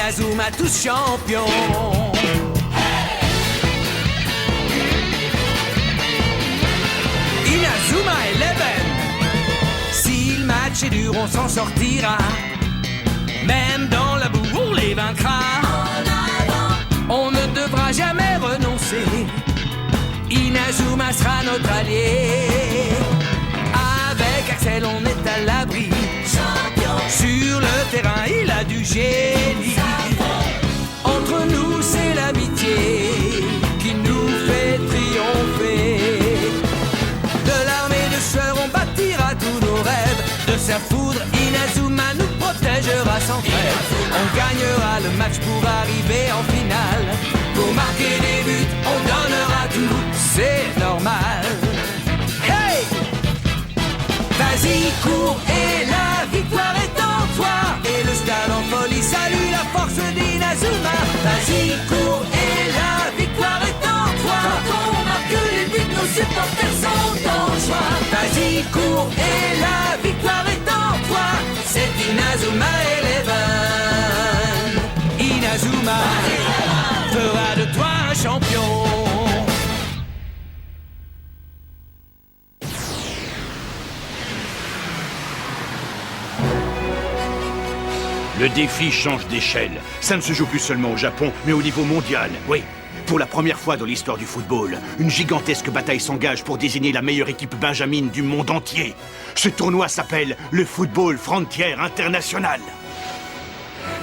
Inazuma tous champions. Inazuma Eleven. Si le match est dur, on s'en sortira. Même dans la boue, on les vaincra. On ne devra jamais renoncer. Inazuma sera notre allié. Avec Axel, on est à l'abri. Sur le terrain, il a du génie. Entre nous, c'est l'amitié qui nous fait triompher. De l'armée de sœurs, on bâtira tous nos rêves. De sa foudre, Inazuma nous protégera sans trêve. On gagnera le match pour arriver en finale. Pour marquer des buts, on donnera tout, c'est normal. Hey! Vas-y, cours et la victoire est en toi. Et le stade en folie salue la force d'Inazuma. Vas-y, cours et la victoire est en toi. Quand on marque les buts, nos supporters sont en joie. Vas-y, cours et la victoire est en toi. C'est Inazuma Eleven. Inazuma fera de toi un champion. Le défi change d'échelle. Ça ne se joue plus seulement au Japon, mais au niveau mondial. Oui, pour la première fois dans l'histoire du football, une gigantesque bataille s'engage pour désigner la meilleure équipe benjamine du monde entier. Ce tournoi s'appelle le Football Frontier International.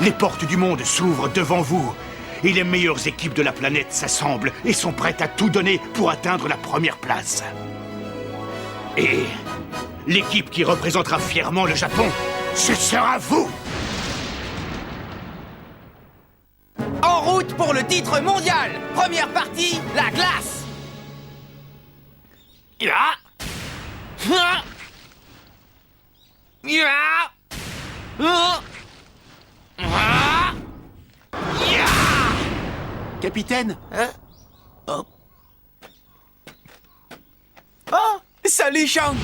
Les portes du monde s'ouvrent devant vous. Et les meilleures équipes de la planète s'assemblent et sont prêtes à tout donner pour atteindre la première place. Et l'équipe qui représentera fièrement le Japon, ce sera vous! En route pour le titre mondial. Première partie, la glace. Capitaine. Oh, salut, Shang.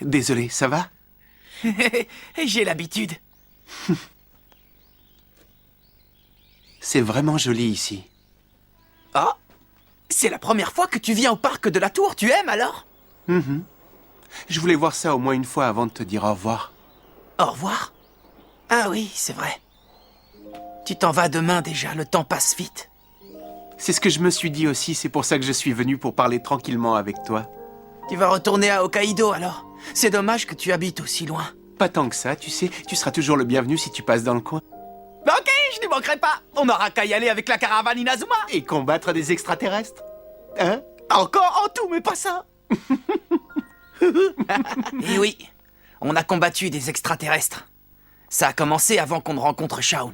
Désolé, ça va? J'ai l'habitude. C'est vraiment joli ici. Oh, c'est la première fois que tu viens au parc de la Tour. Tu aimes alors? Je voulais voir ça au moins une fois avant de te dire au revoir. Au revoir. Ah oui, c'est vrai. Tu t'en vas demain déjà, le temps passe vite. C'est ce que je me suis dit aussi, c'est pour ça que je suis venu pour parler tranquillement avec toi. Tu vas retourner à Hokkaido alors? C'est dommage que tu habites aussi loin. Pas tant que ça, tu sais, tu seras toujours le bienvenu si tu passes dans le coin. Ok, je n'y manquerai pas. On n'aura qu'à y aller avec la caravane Inazuma. Et combattre des extraterrestres. Hein? Encore en tout, mais pas ça. Et oui, on a combattu des extraterrestres. Ça a commencé avant qu'on ne rencontre Shaun.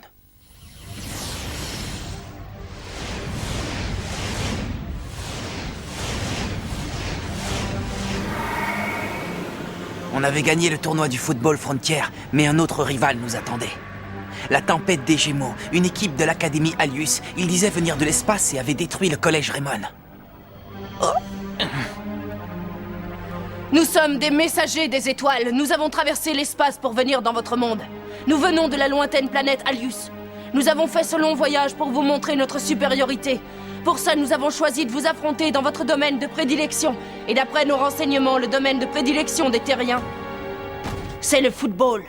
On avait gagné le tournoi du Football Frontier, mais un autre rival nous attendait. La Tempête des Gémeaux, une équipe de l'Académie Alius, ils disaient venir de l'espace et avaient détruit le collège Raymond. Nous sommes des messagers des étoiles. Nous avons traversé l'espace pour venir dans votre monde. Nous venons de la lointaine planète Alius. Nous avons fait ce long voyage pour vous montrer notre supériorité. Pour ça, nous avons choisi de vous affronter dans votre domaine de prédilection. Et d'après nos renseignements, le domaine de prédilection des terriens, c'est le football.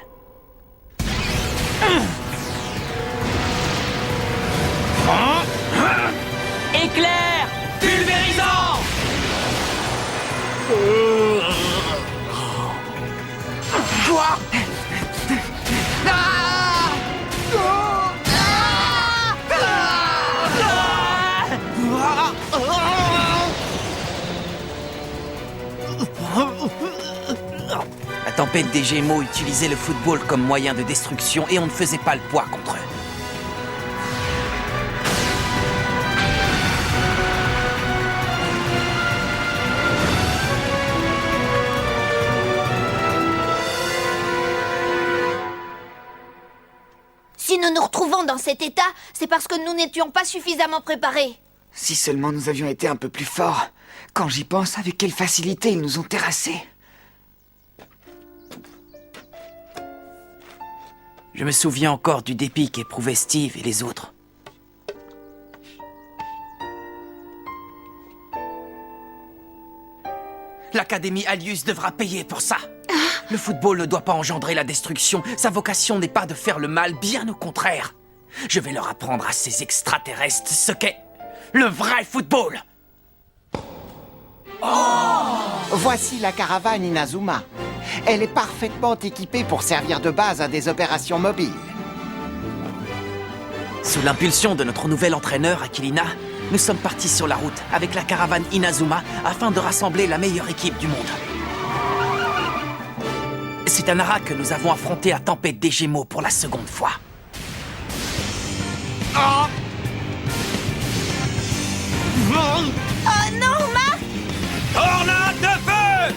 Éclair pulvérisant. Quoi? La Tempête des Gémeaux utilisait le football comme moyen de destruction et on ne faisait pas le poids contre eux. Si nous nous retrouvons dans cet état, c'est parce que nous n'étions pas suffisamment préparés. Si seulement nous avions été un peu plus forts. Quand j'y pense, avec quelle facilité ils nous ont terrassés. Je me souviens encore du dépit qu'éprouvaient Steve et les autres. L'Académie Alius devra payer pour ça. Le football ne doit pas engendrer la destruction. Sa vocation n'est pas de faire le mal, bien au contraire. Je vais leur apprendre à ces extraterrestres ce qu'est le vrai football. Voici la caravane Inazuma. Elle est parfaitement équipée pour servir de base à des opérations mobiles. Sous l'impulsion de notre nouvel entraîneur, Aquilina, nous sommes partis sur la route avec la caravane Inazuma afin de rassembler la meilleure équipe du monde. C'est à Nara que nous avons affronté la tempête des Gémeaux pour la seconde fois. Oh non, Marc! Tornade de feu!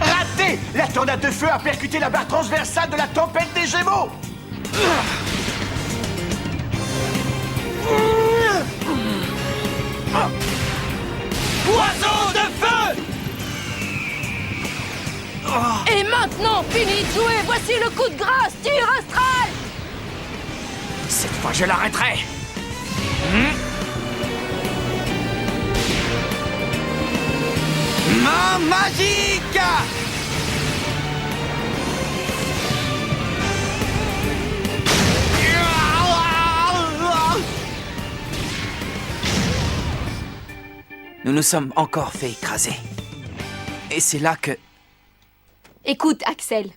Raté! La tornade de feu a percuté la barre transversale de la tempête des Gémeaux! Poison de feu! Et maintenant, fini de jouer, voici le coup de grâce, tir astral! Cette fois, je l'arrêterai. Main magique! Nous nous sommes encore fait écraser. Et c'est là que... Écoute, Axel.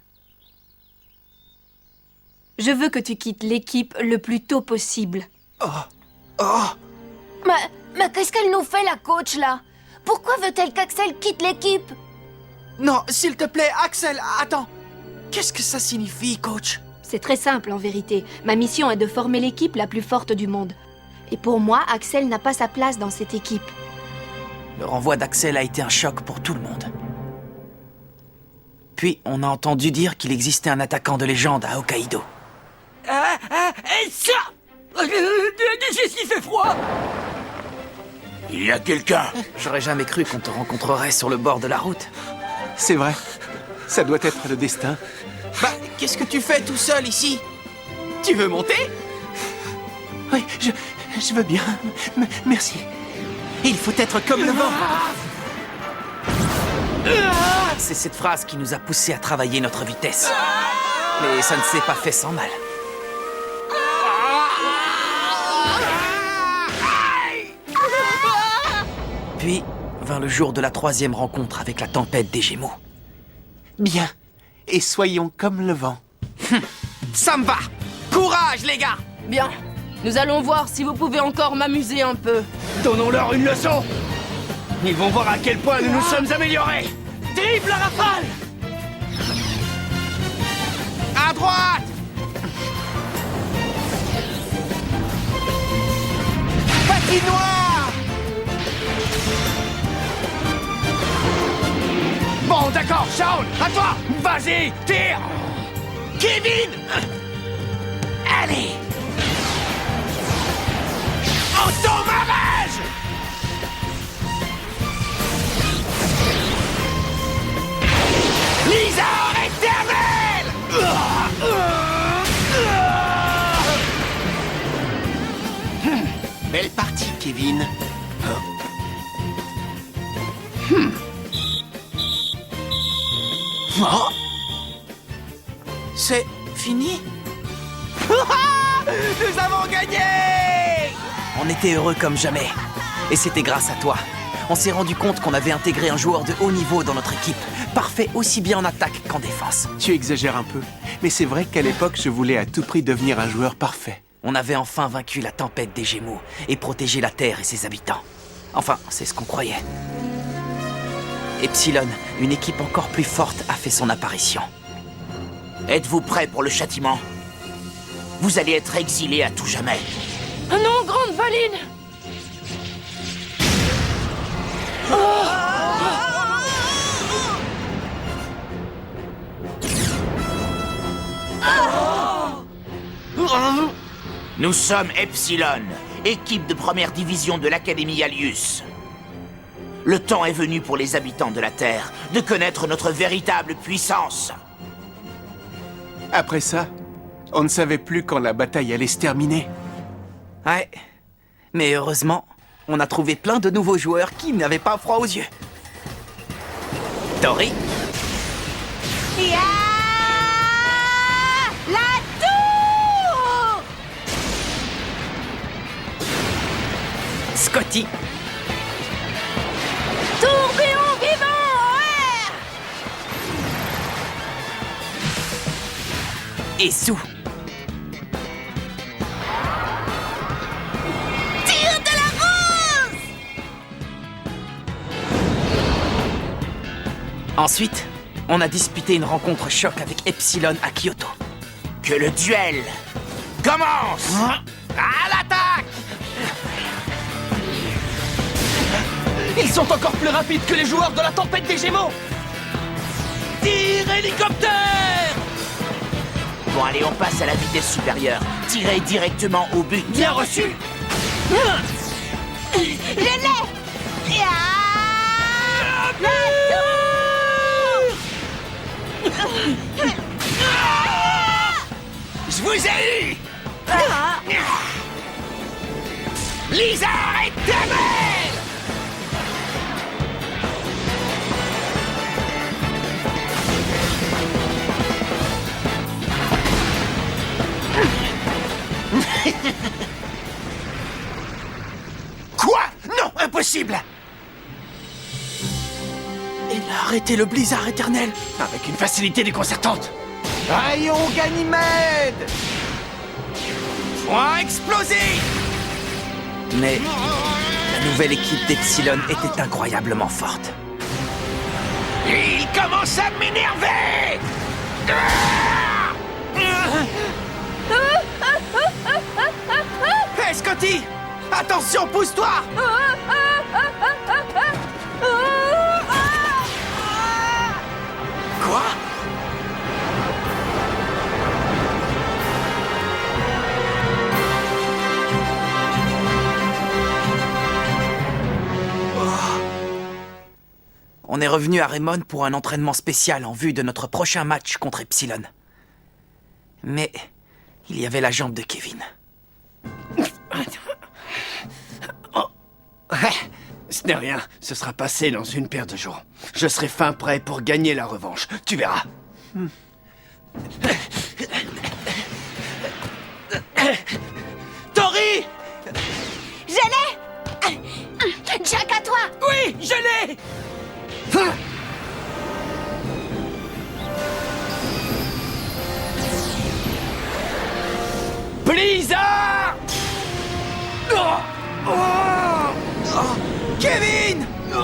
Je veux que tu quittes l'équipe le plus tôt possible. Mais qu'est-ce qu'elle nous fait, la coach, là? Pourquoi veut-elle qu'Axel quitte l'équipe? Non, s'il te plaît, Axel, attends. Qu'est-ce que ça signifie, coach? C'est très simple, en vérité. Ma mission est de former l'équipe la plus forte du monde. Et pour moi, Axel n'a pas sa place dans cette équipe. Le renvoi d'Axel a été un choc pour tout le monde. Puis, on a entendu dire qu'il existait un attaquant de légende à Hokkaido. Et ça! Qu'est-ce qui fait froid? Il y a quelqu'un! J'aurais jamais cru qu'on te rencontrerait sur le bord de la route. C'est vrai. Ça doit être le destin. Bah, qu'est-ce que tu fais tout seul ici? Tu veux monter? Oui, je veux bien. Merci. Il faut être comme le vent. C'est cette phrase qui nous a poussés à travailler notre vitesse. Mais ça ne s'est pas fait sans mal. Puis vint le jour de la 3e rencontre avec la tempête des Gémeaux. Bien. Et soyons comme le vent. Ça me va! Courage, les gars! Bien, nous allons voir si vous pouvez encore m'amuser un peu. Donnons-leur une leçon! Ils vont voir à quel point nous nous sommes améliorés! Dribble la rafale! À droite! Patinoire! Bon, d'accord, Shaun, à toi! Vas-y, tire! Kevin! Allez! Endommage! Lisa éternelle! Belle partie, Kevin. Oh! C'est fini? Nous avons gagné! On était heureux comme jamais. Et c'était grâce à toi. On s'est rendu compte qu'on avait intégré un joueur de haut niveau dans notre équipe. Parfait aussi bien en attaque qu'en défense. Tu exagères un peu. Mais c'est vrai qu'à l'époque, je voulais à tout prix devenir un joueur parfait. On avait enfin vaincu la tempête des Gémeaux et protégé la Terre et ses habitants. Enfin, c'est ce qu'on croyait. Epsilon, une équipe encore plus forte, a fait son apparition. Êtes-vous prêts pour le châtiment? Vous allez être exilés à tout jamais. Oh non, grande Valine! Nous sommes Epsilon, équipe de première division de l'Académie Alius. Le temps est venu pour les habitants de la Terre de connaître notre véritable puissance. Après ça, on ne savait plus quand la bataille allait se terminer. Ouais. Mais heureusement, on a trouvé plein de nouveaux joueurs qui n'avaient pas froid aux yeux. Tori, Ya La tour Scotty, Tourbillon vivant en air et Sue. Tire de la rose Ensuite, on a disputé une rencontre choc avec Epsilon à Kyoto. Que le duel commence! À l'attaque! Ils sont encore plus rapides que les joueurs de la tempête des Gémeaux! Tir hélicoptère! Bon, allez, on passe à la vitesse supérieure. Tirez directement au but. Bien reçu! Je l'ai Ya La Je vous ai eu! Lisa et Damel! Quoi? Non, impossible! Il a arrêté le blizzard éternel avec une facilité déconcertante. Rayon Ganymède! Point explosé! Mais la nouvelle équipe d'Epsilon était incroyablement forte. Il commence à m'énerver! Hé, Scotty! Attention, pousse-toi! Quoi? On est revenu à Raymond pour un entraînement spécial en vue de notre prochain match contre Epsilon. Mais il y avait la jambe de Kevin. Ce n'est rien, ce sera passé dans une paire de jours. Je serai fin prêt pour gagner la revanche, tu verras. Tori! Je l'ai Jack, à toi Oui, je l'ai! Blizzard! Oh! Oh! Oh! Kevin! Oh!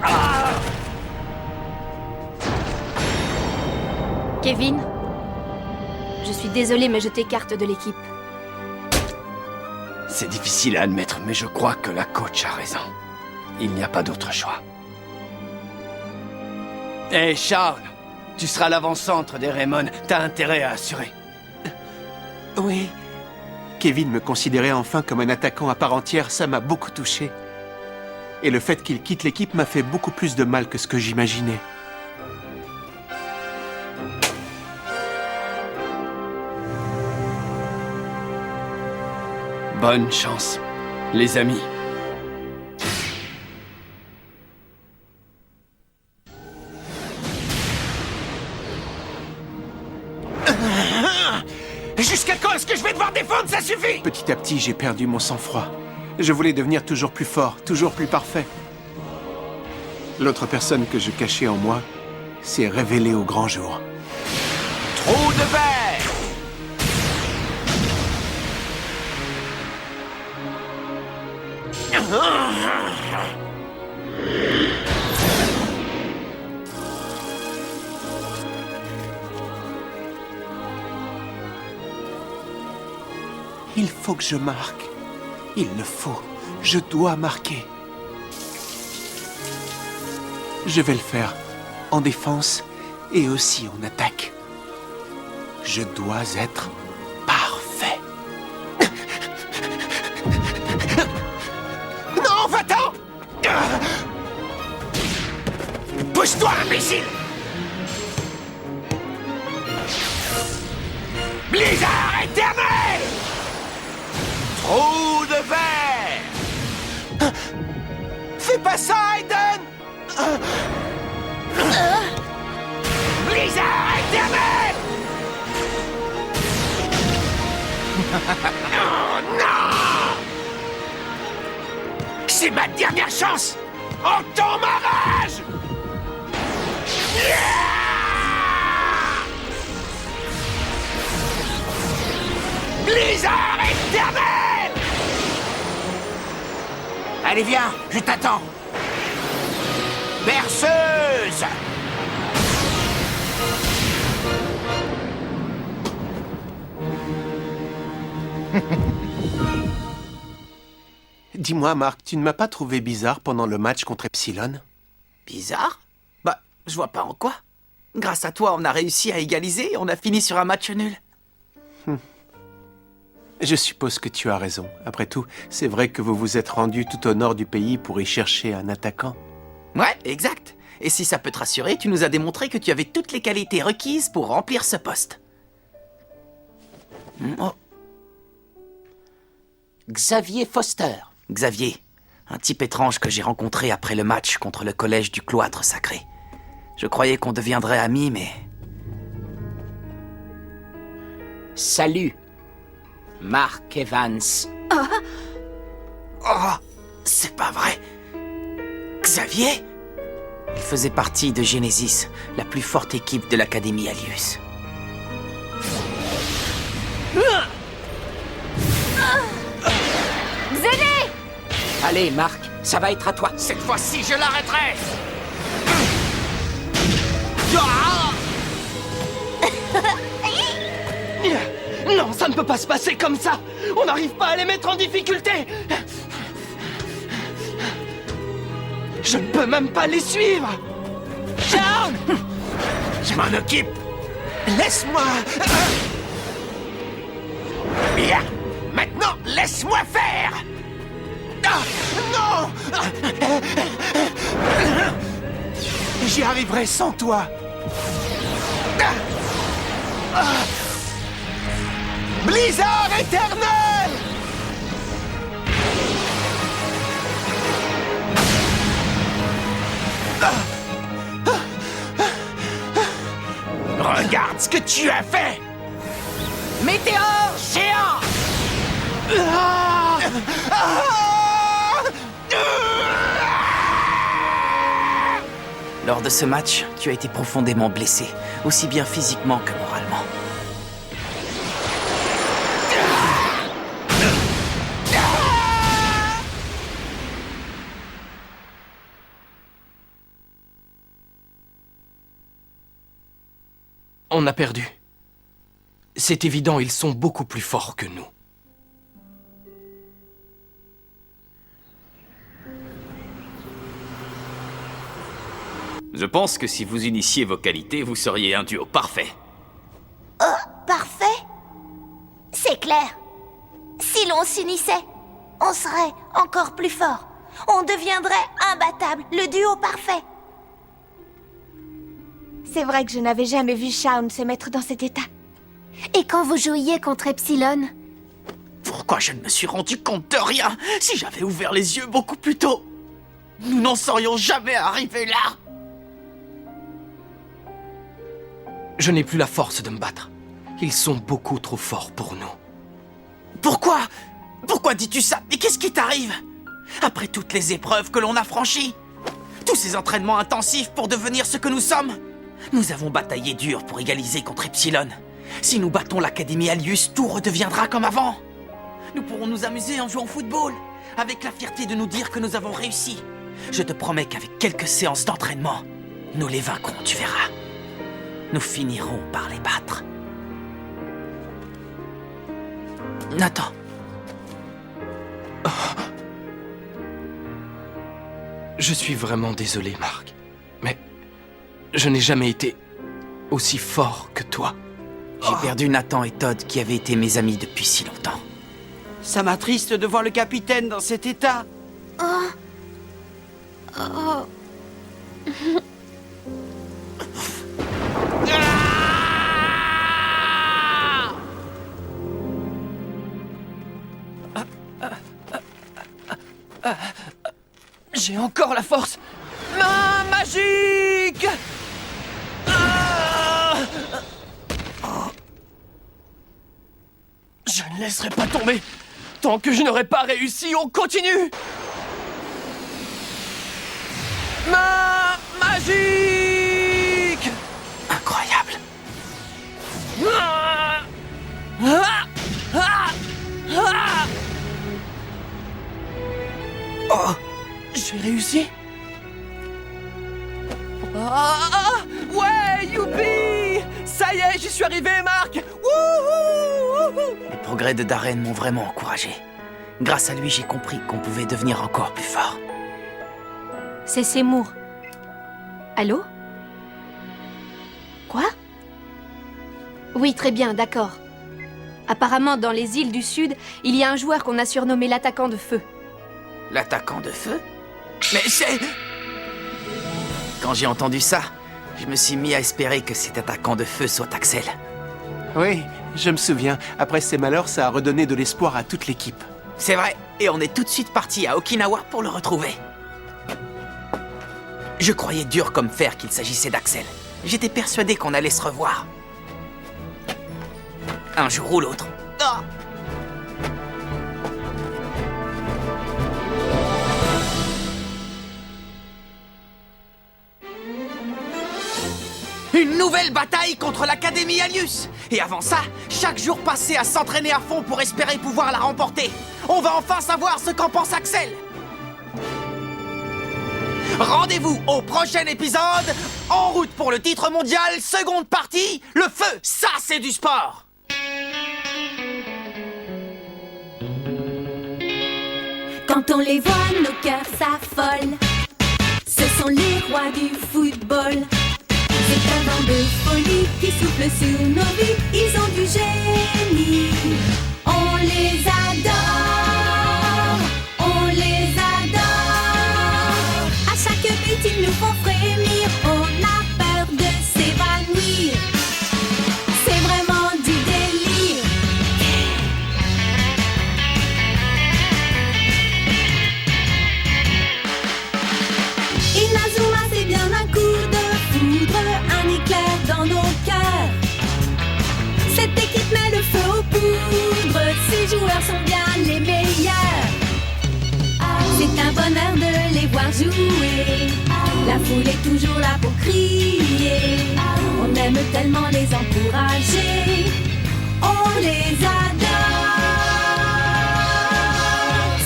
Ah! Kevin, je suis désolée, mais je t'écarte de l'équipe. C'est difficile à admettre, mais je crois que la coach a raison. Il n'y a pas d'autre choix. Hé, Charles, tu seras l'avant-centre des Raymond. T'as intérêt à assurer. Oui. Kevin me considérait enfin comme un attaquant à part entière, ça m'a beaucoup touché. Et le fait qu'il quitte l'équipe m'a fait beaucoup plus de mal que ce que j'imaginais. Bonne chance, les amis. Jusqu'à quand est-ce que je vais devoir défendre? Ça suffit! Petit à petit, j'ai perdu mon sang-froid. Je voulais devenir toujours plus fort, toujours plus parfait. L'autre personne que je cachais en moi s'est révélée au grand jour. Trou de verre! Il faut que je marque. Il le faut. Je dois marquer. Je vais le faire. En défense et aussi en attaque. Je dois être parfait. Non, va-t'en! imbécile! Blizzard éternel! Trou de verre! Fais pas ça, Aiden! Blizzard éternel! Oh non! C'est ma dernière chance! Entends ma rage! Blizzard éternel! Allez, viens, je t'attends. Berceuse! Dis-moi, Marc, tu ne m'as pas trouvé bizarre pendant le match contre Epsilon? Bizarre? Bah, je vois pas en quoi. Grâce à toi, on a réussi à égaliser et on a fini sur un match nul. Je suppose que tu as raison. Après tout, c'est vrai que vous vous êtes rendu tout au nord du pays pour y chercher un attaquant. Ouais, exact. Et si ça peut te rassurer, tu nous as démontré que tu avais toutes les qualités requises pour remplir ce poste. Oh. Xavier Foster. Xavier, un type étrange que j'ai rencontré après le match contre le collège du cloître sacré. Je croyais qu'on deviendrait amis, mais... Salut. Mark Evans. Oh, c'est pas vrai. Xavier? Il faisait partie de Genesis, la plus forte équipe de l'Académie Alius. Zéné! Allez, Mark, ça va être à toi. Cette fois-ci, je l'arrêterai! Non, ça ne peut pas se passer comme ça. On n'arrive pas à les mettre en difficulté. Je ne peux même pas les suivre. Charles! Je m'en occupe. Laisse-moi! Bien. Maintenant, laisse-moi faire. Non! J'y arriverai sans toi. Blizzard éternel! Regarde ce que tu as fait. Météore géant! Lors de ce match, tu as été profondément blessé, aussi bien physiquement que moralement. On a perdu. C'est évident, ils sont beaucoup plus forts que nous. Je pense que si vous unissiez vos qualités, vous seriez un duo parfait. Parfait? C'est clair. Si l'on s'unissait, on serait encore plus fort. On deviendrait imbattable, le duo parfait. C'est vrai que je n'avais jamais vu Shaun se mettre dans cet état. Et quand vous jouiez contre Epsilon? Pourquoi je ne me suis rendu compte de rien? Si j'avais ouvert les yeux beaucoup plus tôt, nous n'en serions jamais arrivés là. Je n'ai plus la force de me battre. Ils sont beaucoup trop forts pour nous. Pourquoi? Pourquoi dis-tu ça? Et qu'est-ce qui t'arrive? Après toutes les épreuves que l'on a franchies, tous ces entraînements intensifs pour devenir ce que nous sommes, nous avons bataillé dur pour égaliser contre Epsilon. Si nous battons l'Académie Alius, tout redeviendra comme avant. Nous pourrons nous amuser en jouant au football, avec la fierté de nous dire que nous avons réussi. Je te promets qu'avec quelques séances d'entraînement, nous les vaincrons, tu verras. Nous finirons par les battre. Nathan. Je suis vraiment désolé, Marc. Mais je n'ai jamais été aussi fort que toi. J'ai perdu Nathan et Todd qui avaient été mes amis depuis si longtemps. Ça m'attriste de voir le capitaine dans cet état. J'ai encore la force. Main magique. Je ne laisserai pas tomber. Tant que je n'aurai pas réussi, on continue. Main magique. Incroyable. Oh, j'ai réussi. Ouais, youpi! Ça y est, j'y suis arrivé, Marc. Wouhou! Les progrès de Darren m'ont vraiment encouragé. Grâce à lui, j'ai compris qu'on pouvait devenir encore plus fort. C'est Seymour. Allô? Quoi? Oui, très bien, d'accord. Apparemment, dans les îles du Sud, il y a un joueur qu'on a surnommé l'attaquant de feu. L'attaquant de feu? Mais c'est... Quand j'ai entendu ça, je me suis mis à espérer que cet attaquant de feu soit Axel. Oui, je me souviens. Après ses malheurs, ça a redonné de l'espoir à toute l'équipe. C'est vrai, et on est tout de suite parti à Okinawa pour le retrouver. Je croyais dur comme fer qu'il s'agissait d'Axel. J'étais persuadé qu'on allait se revoir. Un jour ou l'autre. Ah! Une nouvelle bataille contre l'Académie Alius. Et avant ça, chaque jour passé à s'entraîner à fond pour espérer pouvoir la remporter. On va enfin savoir ce qu'en pense Axel. Rendez-vous au prochain épisode. En route pour le titre mondial, seconde partie. Le feu, ça c'est du sport. Quand on les voit, nos cœurs s'affolent. Ce sont les rois du football. C'est un vent de folie qui souffle sur nos vies. Ils ont du génie. On les adore. On les adore. À chaque but, ils nous font frémir. On a peur de s'évanouir. C'est vraiment du délire. Inazuma, c'est bien un coup de foudre, un éclair dans nos cœurs. Cette équipe met le feu aux poudres, ces joueurs sont bien les meilleurs. C'est un bonheur de les voir jouer, la foule est toujours là pour crier. On aime tellement les encourager, on les adore.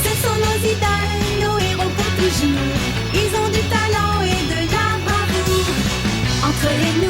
Ce sont nos idoles, nos héros pour toujours. Ils ont du talent et de la bravoure. Entre les nous